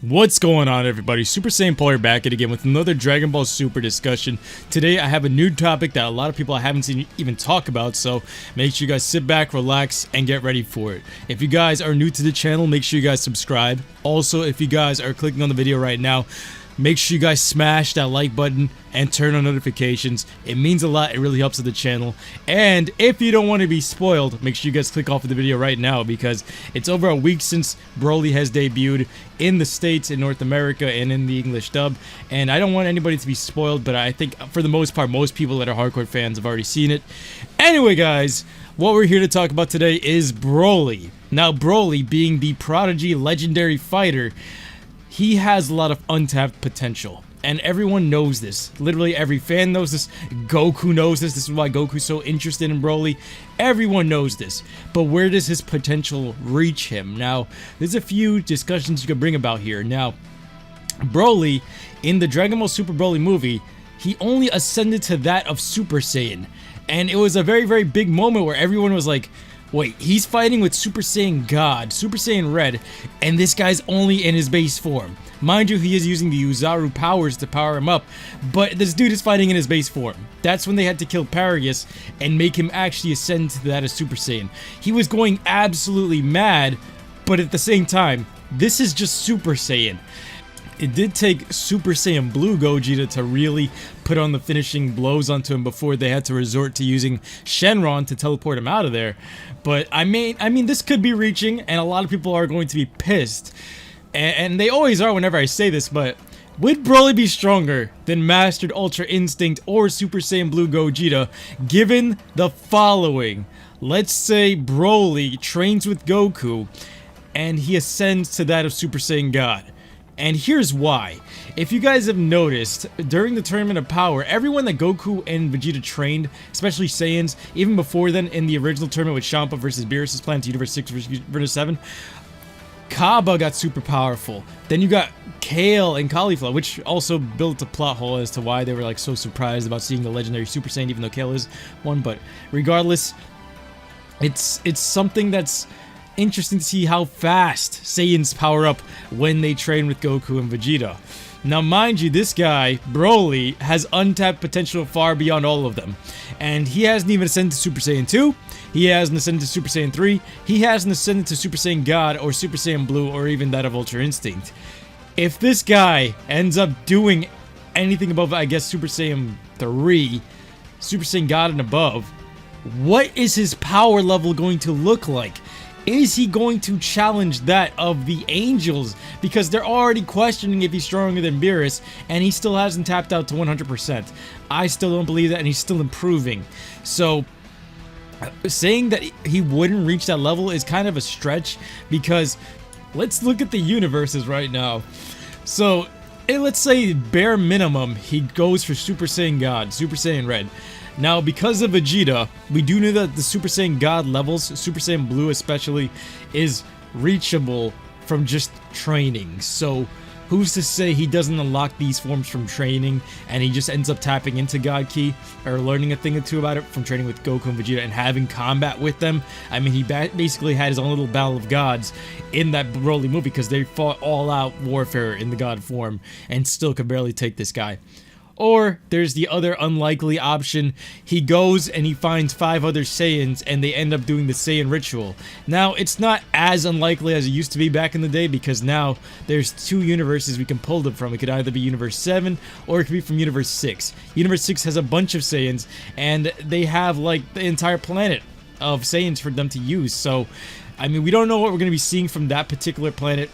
What's going on, everybody? Super Saiyan Polar back at again with another Dragon Ball Super discussion. Today I have a new topic that a lot of people I haven't seen even talk about, so make sure you guys sit back, relax, and get ready for it. If you guys are new to the channel, make sure you guys subscribe. Also, if you guys are clicking on the video right now, make sure you guys smash that like button and turn on notifications. It means a lot. It really helps with the channel. And if you don't want to be spoiled, make sure you guys click off of the video right now because it's over a week since Broly has debuted in the States, in North America, and in the English dub. And I don't want anybody to be spoiled, but I think for the most part, most people that are hardcore fans have already seen it. Anyway, guys, what we're here to talk about today is Broly. Now, Broly, being the prodigy legendary fighter, he has a lot of untapped potential, and everyone knows this. Literally every fan knows this. Goku knows this. This is why Goku's so interested in Broly. Everyone knows this. But where does his potential reach him? Now, there's a few discussions you could bring about here. Now, Broly, in the Dragon Ball Super Broly movie, he only ascended to that of Super Saiyan. And it was a very, very big moment where everyone was like, wait, he's fighting with Super Saiyan God, Super Saiyan Red, and this guy's only in his base form. Mind you, he is using the Uzaru powers to power him up, but this dude is fighting in his base form. That's when they had to kill Paragus and make him actually ascend to that of Super Saiyan. He was going absolutely mad, but at the same time, this is just Super Saiyan. It did take Super Saiyan Blue Gogeta to really put on the finishing blows onto him before they had to resort to using Shenron to teleport him out of there. But I mean, this could be reaching, and a lot of people are going to be pissed. And they always are whenever I say this, but would Broly be stronger than Mastered Ultra Instinct or Super Saiyan Blue Gogeta, given the following? Let's say Broly trains with Goku, and he ascends to that of Super Saiyan God. And here's why. If you guys have noticed, during the Tournament of Power, everyone that Goku and Vegeta trained, especially Saiyans, even before then in the original tournament with Champa versus Beerus' Planet Universe 6 versus Universe 7, Kaba got super powerful. Then you got Kale and Cauliflower, which also built a plot hole as to why they were like so surprised about seeing the legendary Super Saiyan, even though Kale is one. But regardless, it's something that's interesting to see how fast Saiyans power up when they train with Goku and Vegeta. Now, mind you, this guy, Broly, has untapped potential far beyond all of them. And he hasn't even ascended to Super Saiyan 2, he hasn't ascended to Super Saiyan 3, he hasn't ascended to Super Saiyan God or Super Saiyan Blue or even that of Ultra Instinct. If this guy ends up doing anything above, I guess, Super Saiyan 3, Super Saiyan God and above, what is his power level going to look like? Is he going to challenge that of the Angels? Because they're already questioning if he's stronger than Beerus, and he still hasn't tapped out to 100%. I still don't believe that, and he's still improving. So, saying that he wouldn't reach that level is kind of a stretch, because let's look at the universes right now. So, let's say bare minimum, he goes for Super Saiyan God, Super Saiyan Red. Now, because of Vegeta, we do know that the Super Saiyan God levels, Super Saiyan Blue especially, is reachable from just training. So, who's to say he doesn't unlock these forms from training, and he just ends up tapping into God Ki, or learning a thing or two about it from training with Goku and Vegeta and having combat with them? I mean, he basically had his own little battle of gods in that Broly movie, because they fought all-out warfare in the God form, and still could barely take this guy. Or, there's the other unlikely option, he goes and he finds 5 other Saiyans and they end up doing the Saiyan ritual. Now, it's not as unlikely as it used to be back in the day, because now there's 2 universes we can pull them from. It could either be Universe 7 or it could be from Universe 6. Universe 6 has a bunch of Saiyans, and they have like the entire planet of Saiyans for them to use. So, I mean, we don't know what we're going to be seeing from that particular planet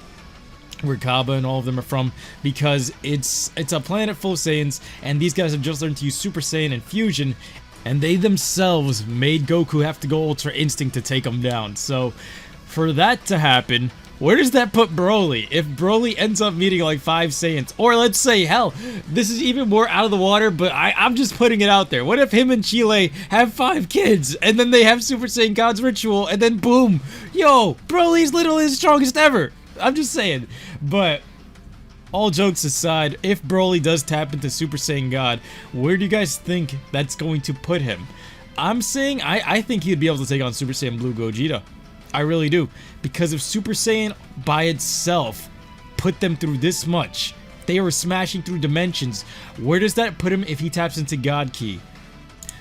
where Kaba and all of them are from, because it's a planet full of Saiyans, and these guys have just learned to use Super Saiyan and Fusion, and they themselves made Goku have to go Ultra Instinct to take him down. So, for that to happen, where does that put Broly? If Broly ends up meeting like 5 Saiyans, or let's say, hell, this is even more out of the water, but I'm just putting it out there. What if him and Chile have 5 kids, and then they have Super Saiyan God's ritual, and then boom, yo, Broly's literally the strongest ever. I'm just saying. But all jokes aside, if Broly does tap into Super Saiyan God, where do you guys think that's going to put him? I'm saying I think he'd be able to take on Super Saiyan Blue Gogeta. I really do. Because if Super Saiyan by itself put them through this much. They were smashing through dimensions. Where does that put him if he taps into God Ki?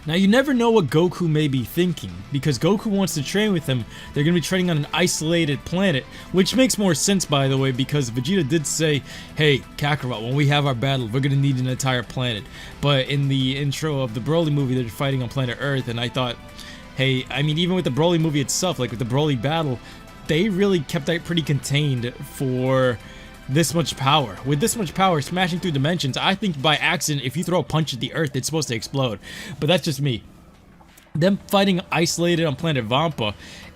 Now, you never know what Goku may be thinking, because Goku wants to train with him. They're going to be training on an isolated planet, which makes more sense, by the way, because Vegeta did say, hey, Kakarot, when we have our battle, we're going to need an entire planet. But in the intro of the Broly movie, they're fighting on planet Earth, and I thought, hey, I mean, even with the Broly movie itself, like with the Broly battle, they really kept that pretty contained for this much power. With this much power smashing through dimensions, I think by accident, if you throw a punch at the Earth, it's supposed to explode. But that's just me. Them fighting isolated on planet Vampa,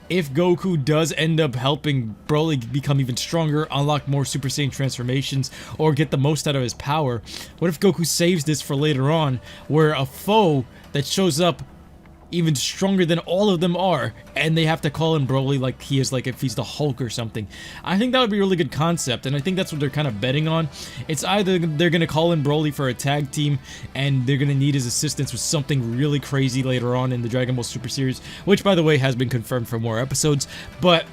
if Goku does end up helping Broly become even stronger, unlock more Super Saiyan transformations, or get the most out of his power, what if Goku saves this for later on, where a foe that shows up even stronger than all of them are, and they have to call in Broly like he is, like if he's the Hulk or something? I think that would be a really good concept, and I think that's what they're kind of betting on. It's either they're going to call in Broly for a tag team, and they're going to need his assistance with something really crazy later on in the Dragon Ball Super series, which, by the way, has been confirmed for more episodes, but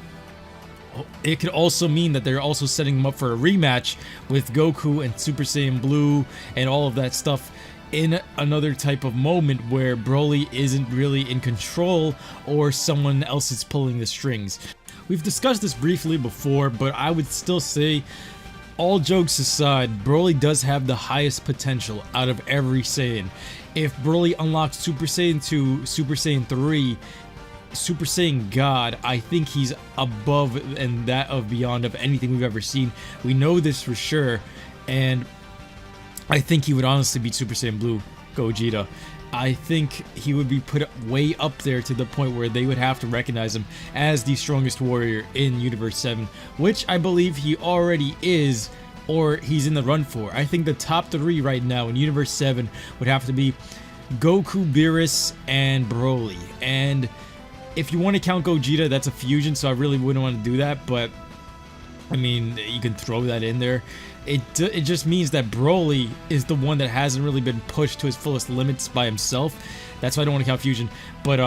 it could also mean that they're also setting him up for a rematch with Goku and Super Saiyan Blue and all of that stuff in another type of moment where Broly isn't really in control or someone else is pulling the strings. We've discussed this briefly before, but I would still say, all jokes aside, Broly does have the highest potential out of every Saiyan. If Broly unlocks Super Saiyan 2, Super Saiyan 3, Super Saiyan God, I think he's above and that of beyond of anything we've ever seen. We know this for sure, and I think he would honestly beat Super Saiyan Blue Gogeta. I think he would be put way up there to the point where they would have to recognize him as the strongest warrior in Universe 7, which I believe he already is, or he's in the run for. I think the top 3 right now in Universe 7 would have to be Goku, Beerus, and Broly. And if you want to count Gogeta, that's a fusion, so I really wouldn't want to do that, but I mean, you can throw that in there. It just means that Broly is the one that hasn't really been pushed to his fullest limits by himself. That's why I don't want to count fusion. But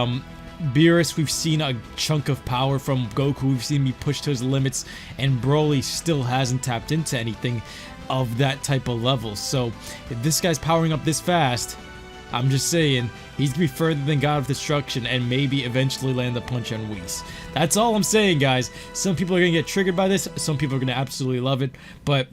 Beerus, we've seen a chunk of power from Goku. We've seen him be pushed to his limits, and Broly still hasn't tapped into anything of that type of level. So if this guy's powering up this fast, I'm just saying, he's gonna be further than God of Destruction and maybe eventually land the punch on Whis. That's all I'm saying, guys. Some people are gonna get triggered by this, some people are gonna absolutely love it, but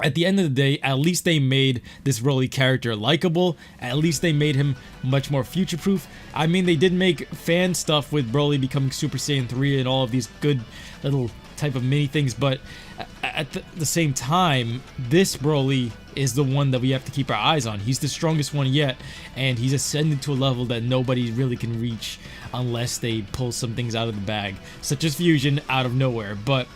at the end of the day, at least they made this Broly character likable. At least they made him much more future-proof. I mean, they did make fan stuff with Broly becoming Super Saiyan 3 and all of these good little type of mini things, but at the same time, this Broly is the one that we have to keep our eyes on. He's the strongest one yet, and he's ascended to a level that nobody really can reach unless they pull some things out of the bag, such as fusion out of nowhere. But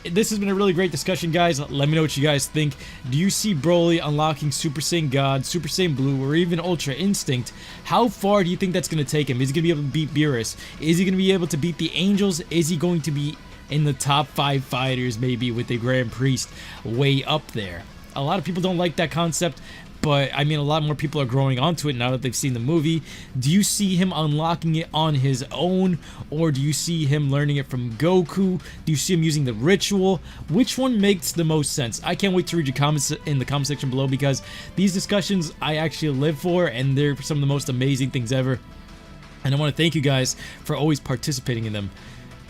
this has been a really great discussion, guys. Let me know what you guys think. Do you see Broly unlocking Super Saiyan God, Super Saiyan Blue, or even Ultra Instinct? How far do you think that's going to take him? Is he going to be able to beat Beerus? Is he going to be able to beat the Angels? Is he going to be in the top 5 fighters, maybe with the Grand Priest way up there? A lot of people don't like that concept, but I mean, a lot more people are growing onto it now that they've seen the movie. Do you see him unlocking it on his own, or do you see him learning it from Goku? Do you see him using the ritual? Which one makes the most sense? I can't wait to read your comments in the comment section below, because these discussions I actually live for, and they're some of the most amazing things ever. And I want to thank you guys for always participating in them.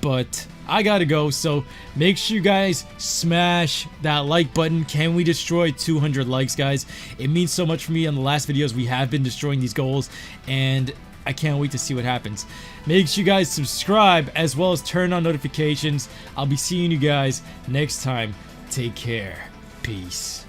But I gotta go, so make sure you guys smash that like button. Can we destroy 200 likes, guys? It means so much for me. On the last videos, we have been destroying these goals, and I can't wait to see what happens. Make sure you guys subscribe, as well as turn on notifications. I'll be seeing you guys next time. Take care. Peace.